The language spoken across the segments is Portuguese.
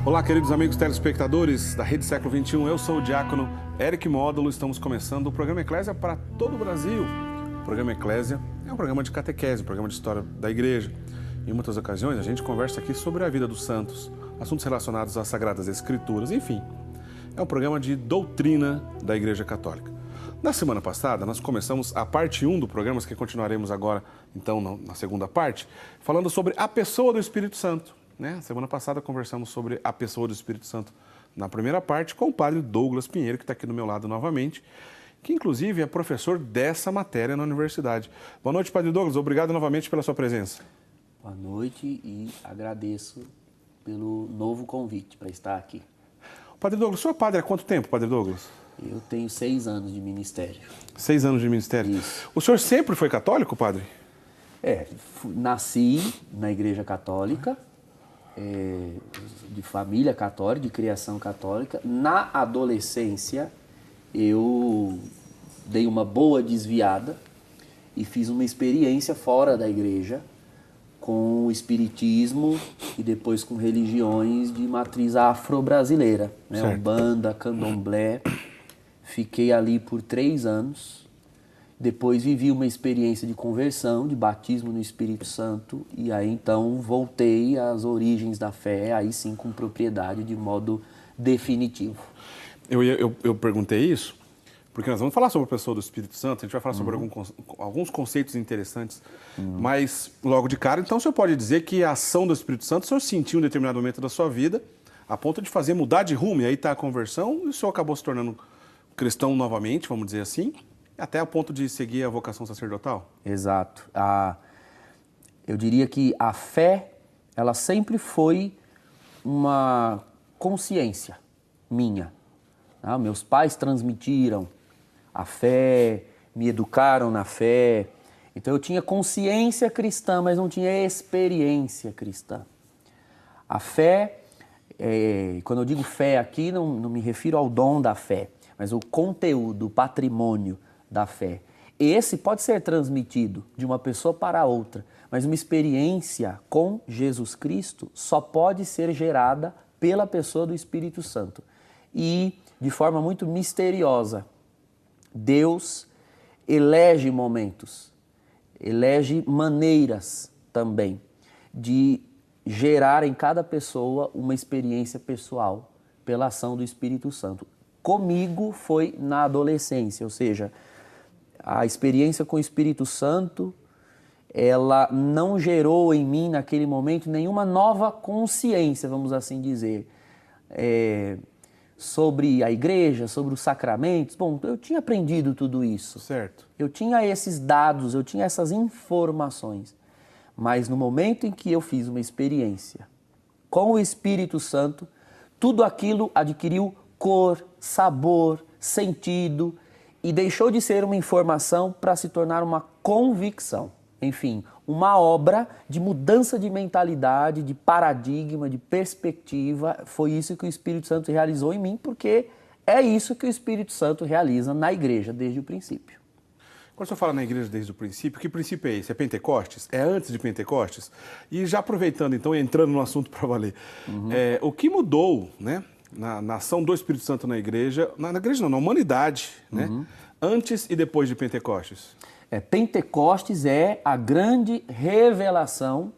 Olá, queridos amigos telespectadores da Rede Século XXI, eu sou o diácono Eric Módulo, estamos começando o programa Eclésia para todo o Brasil. O programa Eclésia é um programa de catequese, um programa de história da igreja. Em muitas ocasiões a gente conversa aqui sobre a vida dos santos, assuntos relacionados às Sagradas Escrituras, enfim. É um programa de doutrina da Igreja Católica. Na semana passada nós começamos a parte 1 do programa, que continuaremos agora então na segunda parte, falando sobre a pessoa do Espírito Santo. Semana passada conversamos sobre a pessoa do Espírito Santo na primeira parte com o padre Douglas Pinheiro, que está aqui do meu lado novamente, que inclusive é professor dessa matéria na universidade. Boa noite, padre Douglas. Obrigado novamente pela sua presença. Boa noite e agradeço pelo novo convite para estar aqui. Padre Douglas, o senhor é padre há quanto tempo, padre Douglas? Eu tenho 6 anos de ministério. 6 anos de ministério? Isso. O senhor sempre foi católico, padre? Nasci na Igreja Católica, de família católica, de criação católica. Na adolescência, eu dei uma boa desviada e fiz uma experiência fora da igreja com o espiritismo e depois com religiões de matriz afro-brasileira, Umbanda, Candomblé. Fiquei ali por 3 anos. Depois vivi uma experiência de conversão, de batismo no Espírito Santo, e aí então voltei às origens da fé, aí sim com propriedade, de modo definitivo. Eu perguntei isso porque nós vamos falar sobre a pessoa do Espírito Santo, a gente vai falar sobre alguns conceitos interessantes, mas logo de cara, então o senhor pode dizer que a ação do Espírito Santo o senhor sentiu em um determinado momento da sua vida, a ponto de fazer mudar de rumo, e aí está a conversão, e o senhor acabou se tornando cristão novamente, vamos dizer assim, até a ponto de seguir a vocação sacerdotal? Exato. Eu diria que a fé, ela sempre foi uma consciência minha. Meus pais transmitiram a fé, me educaram na fé. Então eu tinha consciência cristã, mas não tinha experiência cristã. A fé, quando eu digo fé aqui, não me refiro ao dom da fé, mas o conteúdo, o patrimônio da fé. Esse pode ser transmitido de uma pessoa para outra, mas uma experiência com Jesus Cristo só pode ser gerada pela pessoa do Espírito Santo. E, de forma muito misteriosa, Deus elege momentos, elege maneiras também de gerar em cada pessoa uma experiência pessoal pela ação do Espírito Santo. Comigo foi na adolescência, ou seja, a experiência com o Espírito Santo, ela não gerou em mim, naquele momento, nenhuma nova consciência, vamos assim dizer, sobre a igreja, sobre os sacramentos. Bom, eu tinha aprendido tudo isso. Certo. Eu tinha esses dados, eu tinha essas informações. Mas no momento em que eu fiz uma experiência com o Espírito Santo, tudo aquilo adquiriu cor, sabor, sentido, e deixou de ser uma informação para se tornar uma convicção. Enfim, uma obra de mudança de mentalidade, de paradigma, de perspectiva. Foi isso que o Espírito Santo realizou em mim, porque é isso que o Espírito Santo realiza na igreja desde o princípio. Quando o senhor fala na igreja desde o princípio, que princípio é esse? É Pentecostes? É antes de Pentecostes? E já aproveitando, então, e entrando no assunto para valer, o que mudou, na ação do Espírito Santo na igreja, na humanidade, antes e depois de Pentecostes? Pentecostes é a grande revelação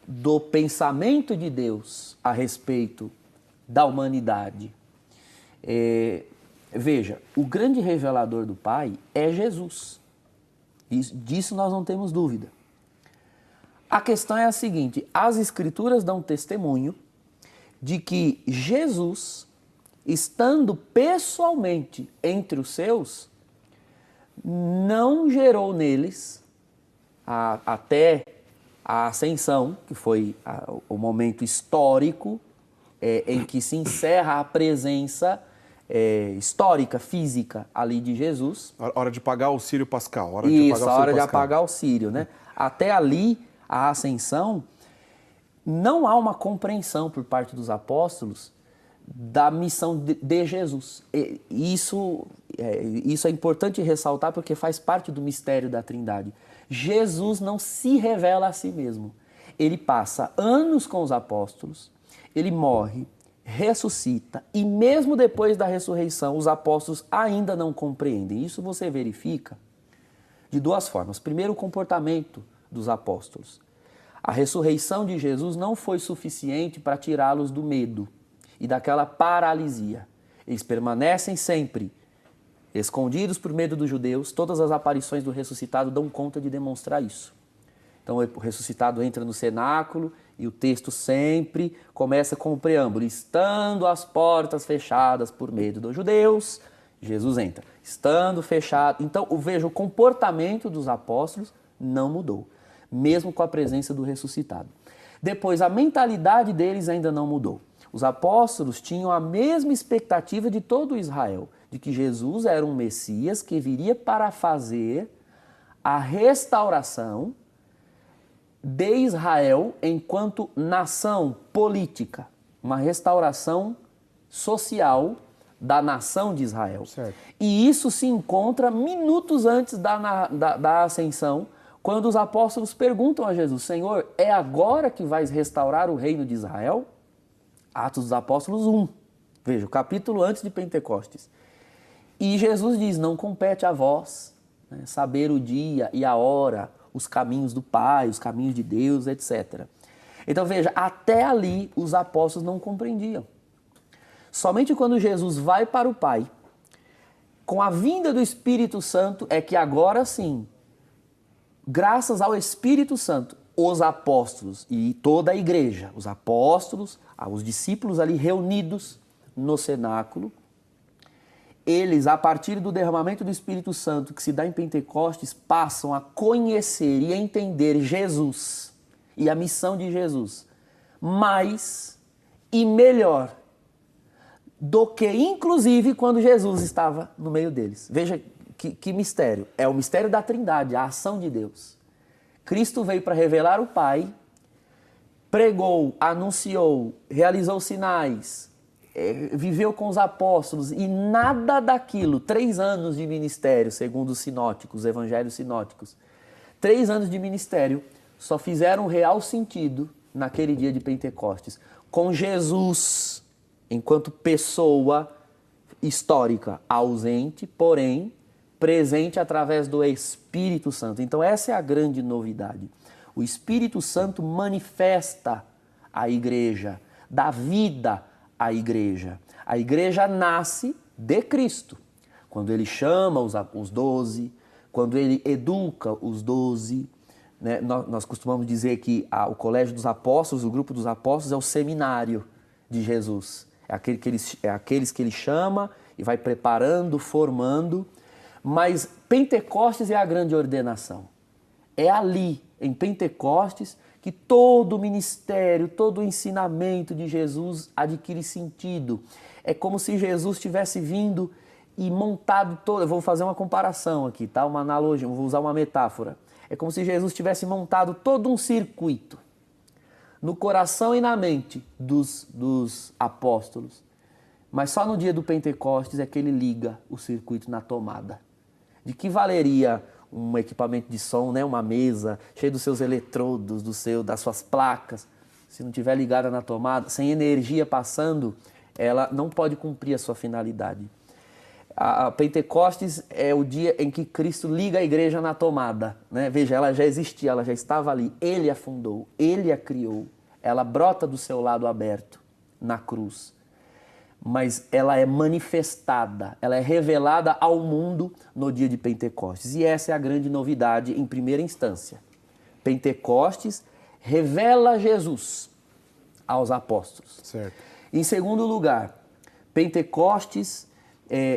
do pensamento de Deus a respeito da humanidade. Veja, o grande revelador do Pai é Jesus. Disso nós não temos dúvida. A questão é a seguinte: as Escrituras dão testemunho de que Jesus, estando pessoalmente entre os seus, não gerou neles, até a ascensão, que foi o momento histórico em que se encerra a presença histórica, física ali de Jesus. Hora de pagar o Sírio Pascal. A hora de apagar o Sírio, Até ali, a ascensão, não há uma compreensão por parte dos apóstolos da missão de Jesus. Isso é importante ressaltar porque faz parte do mistério da Trindade. Jesus não se revela a si mesmo. Ele passa anos com os apóstolos, ele morre, ressuscita e mesmo depois da ressurreição os apóstolos ainda não compreendem. Isso você verifica de duas formas. Primeiro, o comportamento dos apóstolos. A ressurreição de Jesus não foi suficiente para tirá-los do medo e daquela paralisia. Eles permanecem sempre escondidos por medo dos judeus. Todas as aparições do ressuscitado dão conta de demonstrar isso. Então o ressuscitado entra no cenáculo e o texto sempre começa com o preâmbulo. Estando as portas fechadas por medo dos judeus, Jesus entra. Estando fechado. Então veja, o comportamento dos apóstolos não mudou, mesmo com a presença do ressuscitado. Depois, a mentalidade deles ainda não mudou. Os apóstolos tinham a mesma expectativa de todo Israel, de que Jesus era um Messias que viria para fazer a restauração de Israel enquanto nação política, uma restauração social da nação de Israel. Certo. E isso se encontra minutos antes da ascensão, quando os apóstolos perguntam a Jesus: Senhor, é agora que vais restaurar o reino de Israel? Atos dos Apóstolos 1. Veja, o capítulo antes de Pentecostes. E Jesus diz: não compete a vós, né, saber o dia e a hora, os caminhos do Pai, os caminhos de Deus, etc. Então veja, até ali os apóstolos não compreendiam. Somente quando Jesus vai para o Pai, com a vinda do Espírito Santo, é que agora sim, graças ao Espírito Santo, os apóstolos e toda a igreja, os apóstolos, os discípulos ali reunidos no cenáculo, eles, a partir do derramamento do Espírito Santo que se dá em Pentecostes, passam a conhecer e a entender Jesus e a missão de Jesus mais e melhor do que, inclusive, quando Jesus estava no meio deles. Veja que mistério. É o mistério da Trindade, a ação de Deus. Cristo veio para revelar o Pai, pregou, anunciou, realizou sinais, viveu com os apóstolos e nada daquilo, 3 anos de ministério, segundo os sinóticos, os evangelhos sinóticos, 3 anos de ministério só fizeram real sentido naquele dia de Pentecostes, com Jesus enquanto pessoa histórica, ausente, porém presente através do Espírito Santo. Então essa é a grande novidade. O Espírito Santo manifesta a igreja, dá vida à igreja. A igreja nasce de Cristo. Quando ele chama os 12, quando ele educa os 12, né? Nós costumamos dizer que o colégio dos apóstolos, o grupo dos apóstolos é o seminário de Jesus. É aqueles que ele chama e vai preparando, formando. Mas Pentecostes é a grande ordenação. É ali, em Pentecostes, que todo o ministério, todo o ensinamento de Jesus adquire sentido. É como se Jesus tivesse vindo e montado todo... Eu vou fazer uma comparação aqui, tá? Uma analogia, vou usar uma metáfora. É como se Jesus tivesse montado todo um circuito no coração e na mente dos apóstolos. Mas só no dia do Pentecostes é que ele liga o circuito na tomada. De que valeria um equipamento de som, né? Uma mesa cheia dos seus eletrodos, das suas placas, se não estiver ligada na tomada, sem energia passando, ela não pode cumprir a sua finalidade. A Pentecostes é o dia em que Cristo liga a igreja na tomada, né? Veja, ela já existia, ela já estava ali. Ele a fundou, ele a criou. Ela brota do seu lado aberto na cruz. Mas ela é manifestada, ela é revelada ao mundo no dia de Pentecostes. E essa é a grande novidade em primeira instância. Pentecostes revela Jesus aos apóstolos. Certo. Em segundo lugar, Pentecostes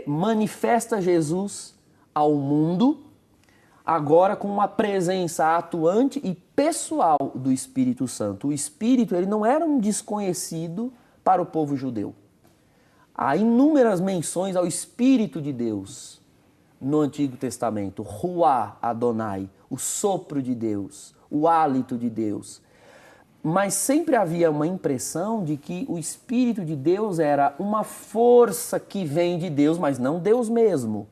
manifesta Jesus ao mundo, agora com uma presença atuante e pessoal do Espírito Santo. O Espírito, ele não era um desconhecido para o povo judeu. Há inúmeras menções ao Espírito de Deus no Antigo Testamento. Ruá Adonai, o sopro de Deus, o hálito de Deus. Mas sempre havia uma impressão de que o Espírito de Deus era uma força que vem de Deus, mas não Deus mesmo.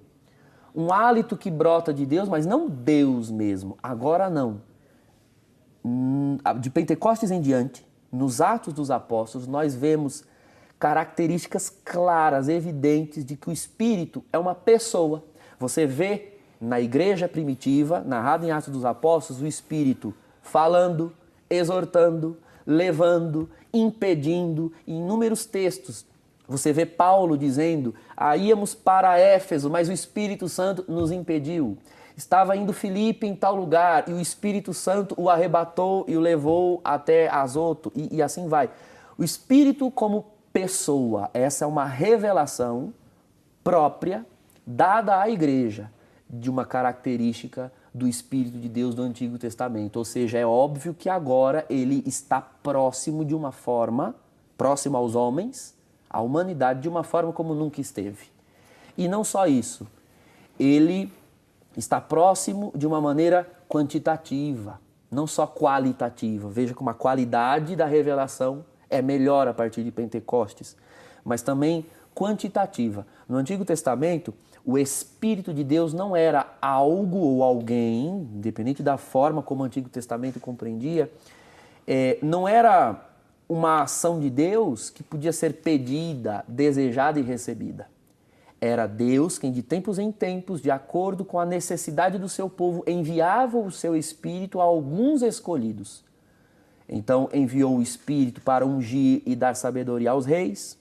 Um hálito que brota de Deus, mas não Deus mesmo. Agora não. De Pentecostes em diante, nos Atos dos Apóstolos, nós vemos características claras, evidentes de que o Espírito é uma pessoa. Você vê na igreja primitiva, narrado em Atos dos Apóstolos, o Espírito falando, exortando, levando, impedindo, em inúmeros textos. Você vê Paulo dizendo, íamos para Éfeso, mas o Espírito Santo nos impediu. Estava indo Filipe em tal lugar e o Espírito Santo o arrebatou e o levou até Azoto e assim vai. O Espírito como pessoa, essa é uma revelação própria dada à igreja de uma característica do Espírito de Deus do Antigo Testamento. Ou seja, é óbvio que agora ele está próximo de uma forma, próximo aos homens, à humanidade, de uma forma como nunca esteve. E não só isso, ele está próximo de uma maneira quantitativa, não só qualitativa. Veja como a qualidade da revelação é melhor a partir de Pentecostes, mas também quantitativa. No Antigo Testamento, o Espírito de Deus não era algo ou alguém, independente da forma como o Antigo Testamento compreendia, não era uma ação de Deus que podia ser pedida, desejada e recebida. Era Deus quem, de tempos em tempos, de acordo com a necessidade do seu povo, enviava o seu Espírito a alguns escolhidos. Então, enviou o Espírito para ungir e dar sabedoria aos reis,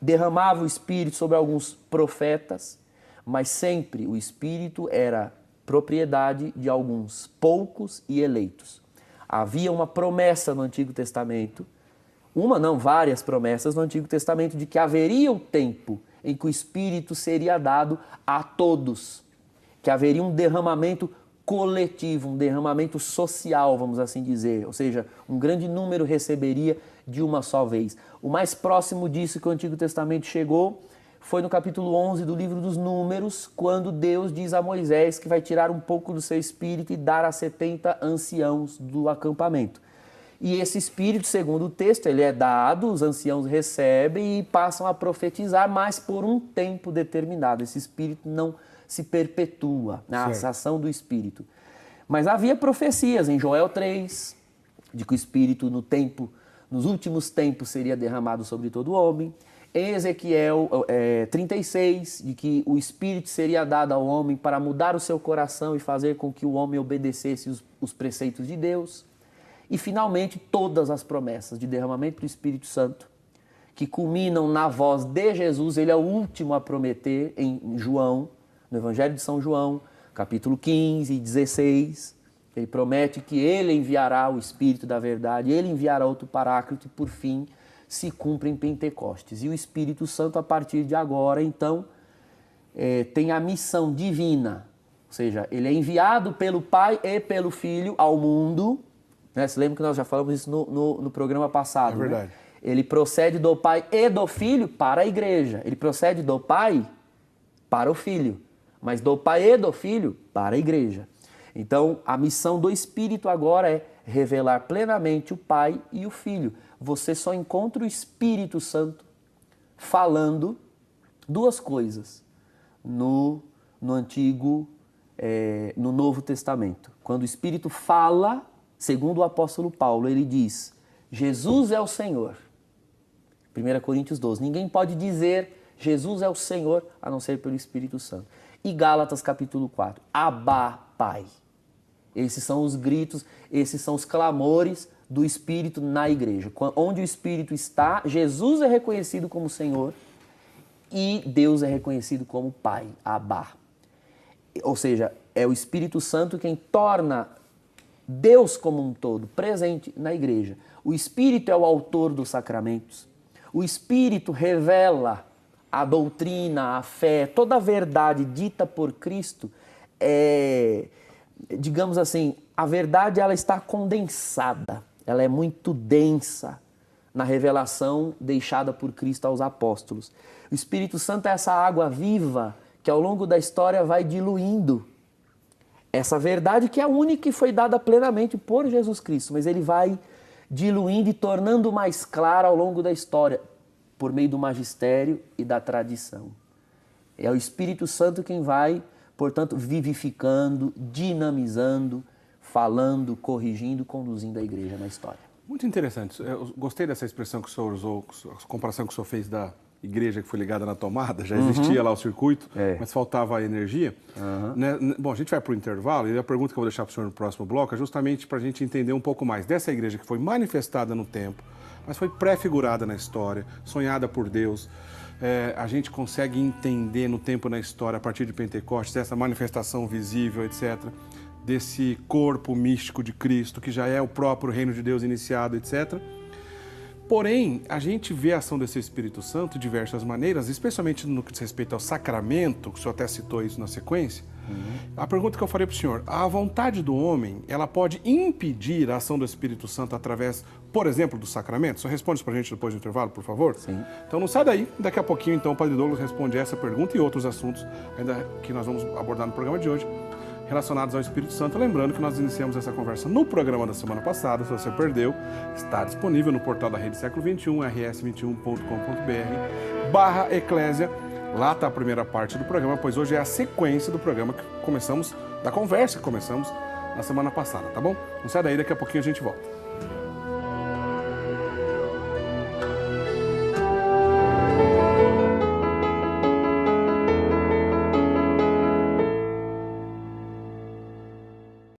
derramava o Espírito sobre alguns profetas, mas sempre o Espírito era propriedade de alguns poucos e eleitos. Havia uma promessa no Antigo Testamento, várias promessas no Antigo Testamento, de que haveria um tempo em que o Espírito seria dado a todos, que haveria um derramamento coletivo, um derramamento social, vamos assim dizer, ou seja, um grande número receberia de uma só vez. O mais próximo disso que o Antigo Testamento chegou foi no capítulo 11 do livro dos Números, quando Deus diz a Moisés que vai tirar um pouco do seu espírito e dar a 70 anciãos do acampamento. E esse espírito, segundo o texto, ele é dado, os anciãos recebem e passam a profetizar, mas por um tempo determinado. Esse espírito não se perpetua, a ação do espírito. Mas havia profecias em Joel 3, de que o espírito nos últimos tempos seria derramado sobre todo homem. Em Ezequiel 36, de que o Espírito seria dado ao homem para mudar o seu coração e fazer com que o homem obedecesse os preceitos de Deus. E, finalmente, todas as promessas de derramamento do Espírito Santo, que culminam na voz de Jesus. Ele é o último a prometer em João, no Evangelho de São João, capítulo 15 e 16. Ele promete que ele enviará o Espírito da verdade, ele enviará outro Paráclito e, por fim, se cumpre em Pentecostes. E o Espírito Santo, a partir de agora, então, tem a missão divina. Ou seja, ele é enviado pelo Pai e pelo Filho ao mundo. Né? Você lembra que nós já falamos isso no programa passado? É verdade. Né? Ele procede do Pai e do Filho para a igreja. Ele procede do Pai para o Filho, mas do Pai e do Filho para a igreja. Então, a missão do Espírito agora é revelar plenamente o Pai e o Filho. Você só encontra o Espírito Santo falando duas coisas no Novo Testamento. Quando o Espírito fala, segundo o apóstolo Paulo, ele diz: Jesus é o Senhor. 1 Coríntios 12. Ninguém pode dizer Jesus é o Senhor a não ser pelo Espírito Santo. E Gálatas capítulo 4. Abá, Pai. Esses são os gritos, esses são os clamores do Espírito na igreja. Onde o Espírito está, Jesus é reconhecido como Senhor e Deus é reconhecido como Pai, Abá. Ou seja, é o Espírito Santo quem torna Deus como um todo presente na igreja. O Espírito é o autor dos sacramentos. O Espírito revela a doutrina, a fé, toda a verdade dita por Cristo digamos assim, a verdade ela está condensada, ela é muito densa na revelação deixada por Cristo aos apóstolos. O Espírito Santo é essa água viva que ao longo da história vai diluindo essa verdade que é a única que foi dada plenamente por Jesus Cristo, mas ele vai diluindo e tornando mais clara ao longo da história, por meio do magistério e da tradição. É o Espírito Santo quem vai, portanto, vivificando, dinamizando, falando, corrigindo, conduzindo a igreja na história. Muito interessante. Eu gostei dessa expressão que o senhor usou, a comparação que o senhor fez da igreja que foi ligada na tomada, já existia lá o circuito, mas faltava a energia. Bom, a gente vai para o intervalo e a pergunta que eu vou deixar para o senhor no próximo bloco é justamente para a gente entender um pouco mais dessa igreja que foi manifestada no tempo, mas foi pré-figurada na história, sonhada por Deus. A gente consegue entender no tempo e na história, a partir de Pentecostes, essa manifestação visível, etc., desse corpo místico de Cristo, que já é o próprio reino de Deus iniciado, etc. Porém, a gente vê a ação desse Espírito Santo de diversas maneiras, especialmente no que diz respeito ao sacramento, que o senhor até citou isso na sequência. A pergunta que eu farei para o senhor, a vontade do homem, ela pode impedir a ação do Espírito Santo através, por exemplo, do sacramento? O senhor responde isso para a gente depois do intervalo, por favor? Sim. Então não sai daí, daqui a pouquinho então o Padre Douglas responde essa pergunta e outros assuntos ainda que nós vamos abordar no programa de hoje, relacionados ao Espírito Santo. Lembrando que nós iniciamos essa conversa no programa da semana passada. Se você perdeu, está disponível no portal da Rede Século XXI, rs21.com.br/eclésia. Lá está a primeira parte do programa, pois hoje é a sequência do programa que começamos, da conversa que começamos na semana passada, tá bom? Não sai daí, daqui a pouquinho a gente volta.